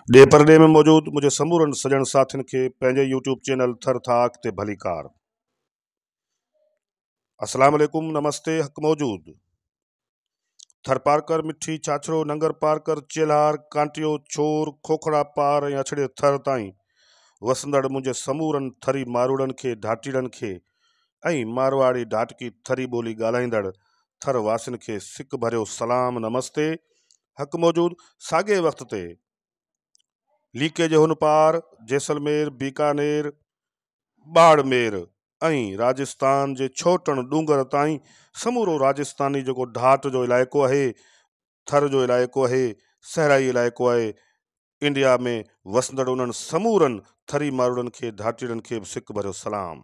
ॾे परॾे में मौजूद मुझे समूरनि सजण साथियुनि खे पंहिंजे यूट्यूब चैनल थर थाक ते भली कार। अस्सलाम वालेकुम, नमस्ते, हक मौजूद। थर पारकर, मिठी, छाछड़ो, नंगर पारकर, चेलार, कांटियो, छोर, खोखड़ा पार ऐं अछड़े थर ताईं वसंदड़ मुझे समूरनि थरी मारूड़नि खे, ढाटीड़नि खे ऐं मारवाड़ी ढाटकी थरी ॿोली ॻाल्हाईंदड़ थर वासियुनि खे सिक भरियो सलाम, नमस्ते, हक मौजूद। साॻे वक़्त ते लीके जे हुन पार जैसलमेर, बीकानेर, बाड़मेर ऐं राजस्थान जे छोटण डूंगर ताईं समूरो राजस्थानी जेको ढाट जो इलाइक़ो आहे, थर जो इलाइक़ो आहे, सहराई इलाइक़ो आहे, इंडिया में वसंदड़ उन्हनि समूरनि थरी मारूड़नि खे, ढाटीड़नि खे सिक भरियो सलाम।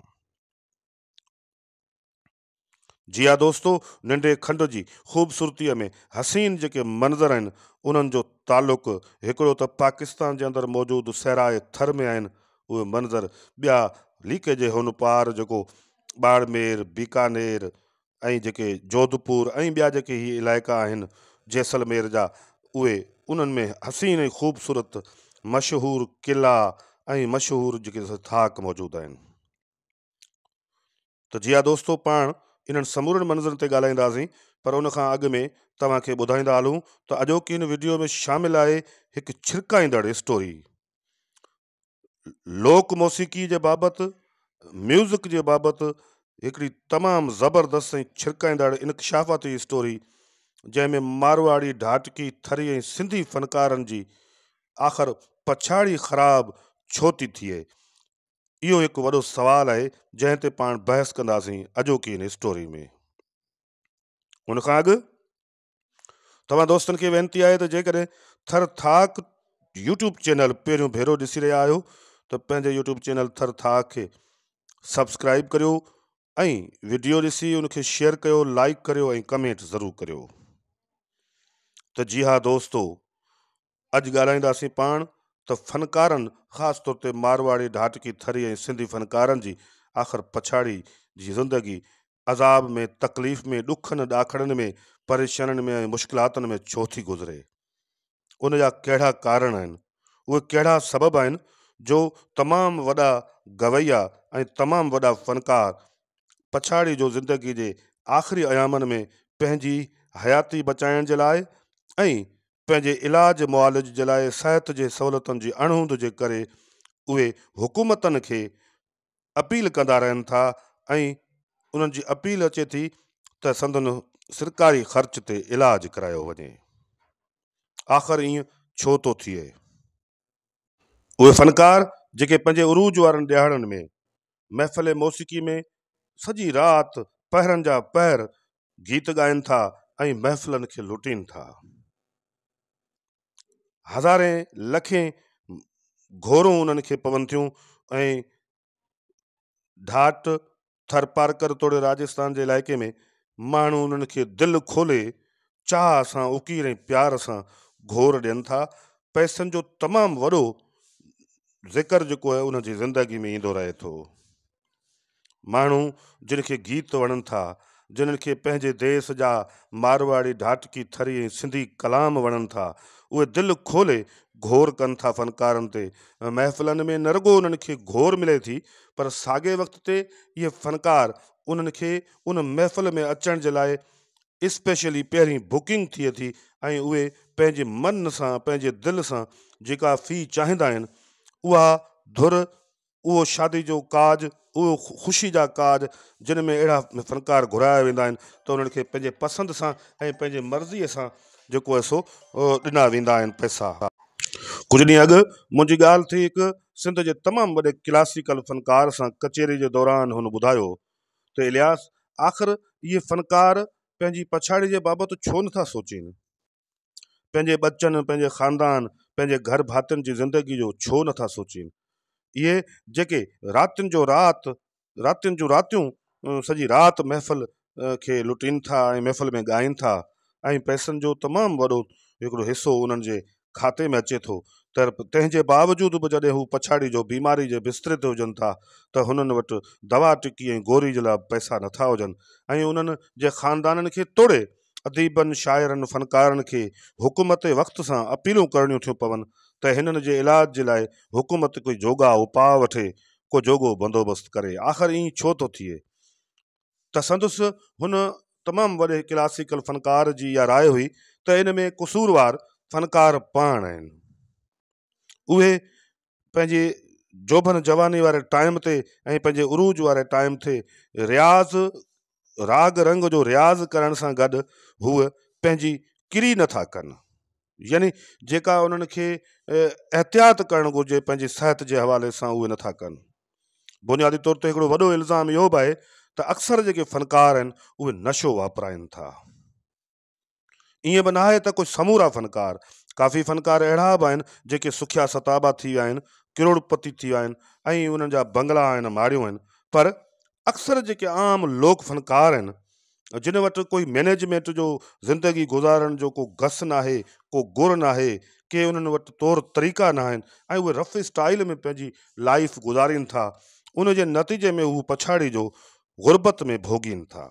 जी हा दोस्तो, नंढे खंड जी ख़ूबसूरतीअ में हसीन जेके मंज़र आहिनि उन्हनि जो तालुक़ हिकिड़ो त पाकिस्तान जे अंदरि मौजूदु सहराए थर में आहिनि, उहे मंज़र ॿिया लीके जे हुन पार जेको बाड़मेर, बीकानेर ऐं जेके जोधपुर ऐं ॿिया जेके ही इलाइक़ा आहिनि जैसलमेर जा, उहे उन्हनि में हसीन ऐं ख़ूबसूरत मशहूरु क़िला ऐं मशहूरु जेके थाक मौजूदु आहिनि। त जी हा दोस्तो, पाण इन्हनि समूरनि मंज़रनि ते ॻाल्हाईंदासीं, पर उन खां अॻु में तव्हांखे ॿुधाईंदा हलूं त अॼोकी इन वीडियो में शामिल आहे हिकु छिरकाईंदड़ स्टोरी लोक मौसीक़ी जे बाबति, म्यूज़िक जे बाबति हिकिड़ी तमामु ज़बरदस्त ऐं छिरकाईंदड़ इनकशाफ़ाती स्टोरी, जंहिंमें मारवाड़ी ढाटकी थरी ऐं सिंधी फ़नकारनि जी आख़िर पछाड़ी ख़राब छो थी थिए, इहो हिकु वॾो सवाल आहे जंहिं ते पाण बहस कंदासीं अॼोकी इन स्टोरी में। उन खां अॻु तव्हां दोस्तनि खे वेनिती आहे त जेकॾहिं थर थाक यूट्यूब चैनल पहिरियों भेरो ॾिसी रहिया आहियो त पंहिंजे यूट्यूब चैनल थर थाक खे सब्सक्राइब करियो ऐं वीडियो ॾिसी उनखे शेयर कयो, लाइक करियो ऐं कमेंट ज़रूरु करियो। त जी हा दोस्तो, अॼु ॻाल्हाईंदासीं पाण त फ़नकारनि, ख़ासि तौर ते मारवाड़ी ढाटकी थरी ऐं सिंधी फ़नकारनि जी आख़िर पछाड़ी जी ज़िंदगी अज़ाब में, तकलीफ़ में, ॾुखनि ॾाखड़नि में, परेशानियुनि में ऐं मुश्किलातुनि में छो थी गुज़रे, उन जा कहिड़ा कारण आहिनि, उहे कहिड़ा सबब आहिनि जो तमामु वॾा गवैया ऐं तमामु वॾा फ़नकार पछाड़ी जो ज़िंदगी जे आख़िरी अयामनि में पंहिंजी हयाती बचाइण जे लाइ ऐं पंहिंजे इलाज मुआलिज जे लाइ, सिहत जे सहूलियतुनि जी अणहूंद जे करे उहे हुकूमतनि खे अपील कंदा रहनि था ऐं उन्हनि जी अपील अचे थी त संदन सरकारी ख़र्च ते इलाज करायो वञे। आख़िर ईअं छो थो थिए? उहे फ़नकार जेके पंहिंजे उरूज वारनि ॾियारनि में महफ़िल मौसीक़ी में सॼी राति पहरनि जा पहर गीत ॻाइनि था ऐं महफ़िलनि खे लुटीनि था, हज़ारे लखे घोरूं उन्हनि खे पवनि थियूं ऐं ढाट थर पारकर तोड़े राजस्थान जे इलाइक़े में माण्हू उन्हनि खे दिलि खोले चाह सां, उकीर ऐं प्यार सां घोर ॾियनि था। पैसनि जो तमामु वॾो ज़िक्र जेको आहे उनजी ज़िंदगी में ईंदो रहे थो। माण्हू जिन खे गीत वणनि था, जिन्हनि खे पंहिंजे देश जा मारवाड़ी ढाटकी थरी ऐं सिंधी कलाम वणनि था, उहे दिलि खोले घोर कनि था फ़नकारनि ते। महफ़िलनि में न रुॻो उन्हनि खे घोर मिले थी, पर साॻे वक़्त ते इहे फ़नकार उन्हनि खे उन महफ़िल में अचण जे लाइ स्पेशली पहिरीं बुकिंग थिए थी ऐं उहे पंहिंजे मन सां, पंहिंजे दिलि सां जेका फ़ी चाहींदा आहिनि, उहा धुर, उहो शादी जो काज, उहो ख़ुशी जा काज जिन में अहिड़ा फ़नकार घुराया वेंदा आहिनि त उन्हनि खे पंहिंजे पसंदि सां ऐं पंहिंजे मर्ज़ीअ सां जेको आहे सो ॾिना वेंदा आहिनि पैसा। कुझु ॾींहं अॻु मुंहिंजी ॻाल्हि थी हिकु सिंध जे तमामु वॾे क्लासिकल फ़नकार सां कचेरी जे दौरान हुन ॿुधायो त इलियास, आख़िर इहे फ़नकार पंहिंजी पछाड़ी जे बाबति छो नथा सोचीनि, पंहिंजे बचनि, पंहिंजे ख़ानदान, पंहिंजे घर भातियुनि जी ज़िंदगी जो छो नथा सोचीनि। इहे जेके रातियुनि जूं रातियूं सॼी राति महफ़िल खे लुटीनि था ऐं महफ़िल में ॻाइनि था ऐं पैसनि जो तमामु वॾो हिकिड़ो हिसो उन्हनि जे खाते में अचे थो, त तंहिंजे बावजूद बि जॾहिं हू पछाड़ी जो बीमारी जे बिस्तरे ते हुजनि था त हुननि वटि दवा टिकी ऐं गोरी जे लाइ पैसा नथा हुजनि ऐं उन्हनि जे ख़ानदाननि खे तोड़े अदीबनि, शाइरनि, फ़नकारनि खे हुकूमत वक़्त सां अपीलूं करणियूं थियूं पवनि त हिननि जे इलाज जे लाइ हुकूमत कोई जोगा उपाउ वठे, को जोगो बंदोबस्तु करे। आख़िर ईअं छो थो थिए? त संदसि हुन तमामु वॾे क्लासिकल फ़नकार जी इहा राय हुई त इन में क़सूरवार फ़नकार पाण आहिनि। उहे पंहिंजे जोबन जवानी वारे टाइम ते ऐं पंहिंजे उरूज वारे टाइम ते रियाज़ राग रंग जो रियाज़ करण सां गॾु हूअ पंहिंजी किरी नथा कनि, यानी जेका उन्हनि खे एहतियात करणु घुरिजे पंहिंजी सिहत जे हवाले सां उहे नथा कनि। बुनियादी तौर ते हिकिड़ो वॾो इल्ज़ाम इहो बि आहे त अक्सर जेके फ़नकार आहिनि उहे नशो वापराइनि था। ईअं बि न आहे त कोई समूरा फ़नकार, काफ़ी फ़नकार अहिड़ा बि आहिनि जेके सुखिया सताबा थी विया आहिनि, करोड़पति थी विया आहिनि ऐं उन्हनि जा बंगला आहिनि, माड़ियूं आहिनि। पर अक्सर जेके आम लोक फ़नकार आहिनि जिन वटि कोई मैनेजमेंट जो ज़िंदगी गुज़ारण जो को घस न आहे, को गुर न आहे, के उन्हनि वटि तौर तरीक़ा न आहिनि ऐं उहे रफ़ स्टाइल में पंहिंजी लाइफ गुज़ारीनि था, उन जे नतीजे में हू पछाड़ी जो गुरबत में भोगीनि था।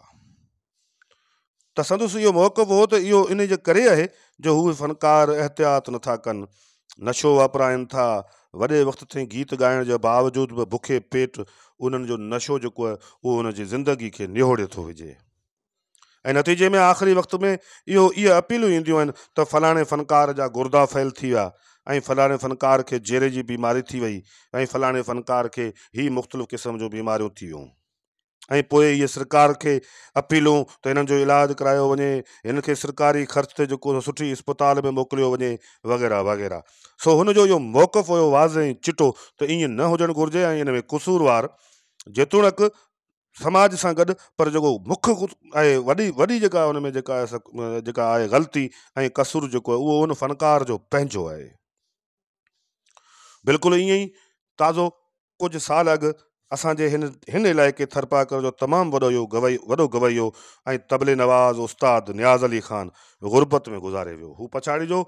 त संदसि इहो मौक़िफ़ हो त इहो इन जे करे आहे जो उहे फ़नकार एहतियात नथा कनि, नशो वापराइनि था, वॾे वक़्त ताईं गीत ॻाइण जे बावजूदि बि बुखे पेट उन्हनि जो नशो जेको आहे उहो उन जी ज़िंदगी खे निहोड़े थो विझे। ऐं नतीजे में आख़िरी वक़्त में इहे अपीलूं ईंदियूं आहिनि त फलाणे फ़नकार जा गुर्दा फैल थी विया ऐं फलाणे फ़नकार खे जेरे जी बीमारी थी वई ऐं फलाणे फ़नकार खे ही मुख़्तलिफ़ क़िस्म जूं बीमारियूं थी वियूं। ऐं पोइ इहे सरकार खे अपीलूं त हिननि जो इलाजु करायो वञे, हिन खे सरकारी ख़र्च ते जेको सुठी इस्पताल में मोकिलियो वञे, वग़ैरह वग़ैरह। सो हुनजो इहो मौक़िफ़ हुयो वाज़े ऐं चिटो त ईअं न हुजणु घुरिजे ऐं इन में क़सूरवार जेतोणीकि समाज सां गॾु, पर जेको मुख्य आहे वॾी जेका हुन में जेका आहे ग़लती ऐं कसूर जेको आहे उहो उन फ़नकार जो पंहिंजो आहे। बिल्कुलु ईअं ई ताज़ो कुझु साल अॻु असांजे हिन इलाइक़े थरपाकर जो तमामु वॾो गवैयो ऐं तबले नवाज़ उस्ताद नियाज़ अली ख़ान गुरबत में गुज़ारे वियो। हू पछाड़ी जो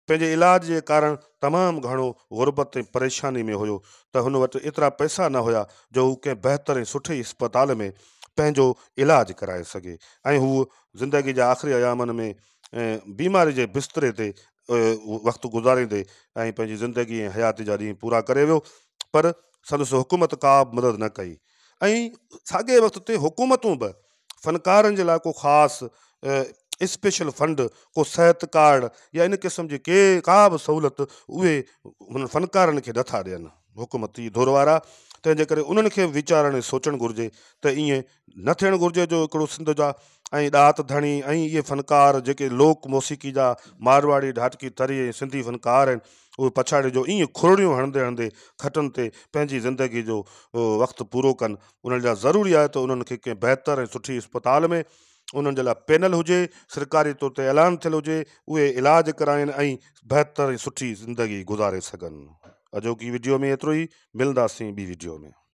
पंहिंजे इलाज जे कारण तमामु घणो गुरबत ऐं परेशानी में हुयो त हुन वटि एतिरा पैसा न हुया जो हू कंहिं बहितर ऐं सुठे इस्पताल में पंहिंजो इलाजु कराए सघे ऐं हू ज़िंदगी जा आख़िरी अयामनि में बीमारी जे बिस्तरे ते वक़्तु गुज़ारींदे ऐं पंहिंजी ज़िंदगी ऐं हयाती जा ॾींहं पूरा करे वियो। पर संदसि हुकूमत का बि मदद न कई ऐं साॻे वक़्त ते हुकूमतूं बि फ़नकारनि जे लाइ को ख़ासि स्पेशल फंड, को सिहत कार्ड या इन क़िस्म जी का बि सहूलियत उहे हुन फ़नकारनि खे नथा ॾियनि हुकूमती धुर वारा। तंहिंजे करे उन्हनि खे वीचारण ऐं सोचणु घुरिजे त ईअं न थियणु घुरिजे जो हिकिड़ो सिंध जा ऐं ॾात धणी ऐं इहे फ़नकार जेके लोक मौसीक़ी जा मारवाड़ी ढाटकी थरी ऐं सिंधी फ़नकार आहिनि उहे पछाड़ी जो ईअं खुरड़ियूं हणंदे हणंदे खटनि ते पंहिंजी ज़िंदगी जो वक़्तु पूरो कनि। उन्हनि जा ज़रूरी आहे त उन्हनि खे कंहिं बहितर ऐं सुठी इस्पताल में उन्हनि जे लाइ पैनल हुजे, सरकारी तौर ते ऐलान थियलु हुजे, उहे इलाजु कराइनि ऐं बहितर ऐं सुठी ज़िंदगी गुज़ारे सघनि। अॼोकी वीडियो में एतिरो ई, मिलंदासीं ॿी वीडियो में।